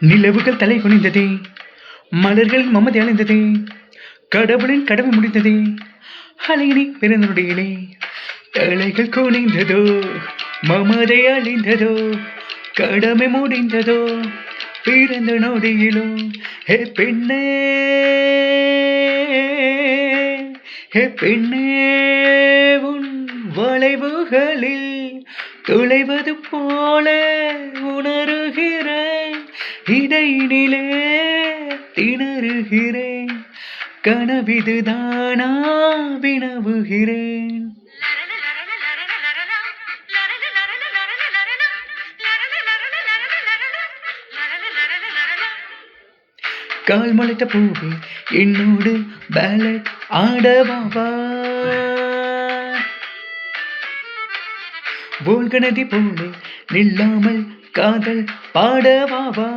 நிலவுகள் தலை குனிந்ததே, மலர்களின் மமதை அழிந்ததே, கடவுளின் கடமை முடிந்ததே, அலையினை பிறந்த நொடியிலே தலைகள் குனிந்ததோ, மமதை அழிந்ததோ, கடமை முடிந்ததோ, பிறந்த நொடியிலோ. ஹே பெண்ணே, ஹே பெண்ணே, உன் வளைவுகளில் துளைவது போல உணருகிறேன், இடையினிலே திணறுகிறேன், கனவிதுதானா வினவுகிறேன். கால் முளைத்த பூவே என்னோடு பேலட் ஆடவாவா, போல்கனதி போலே நில்லாமல் காதல் பாடவாவா.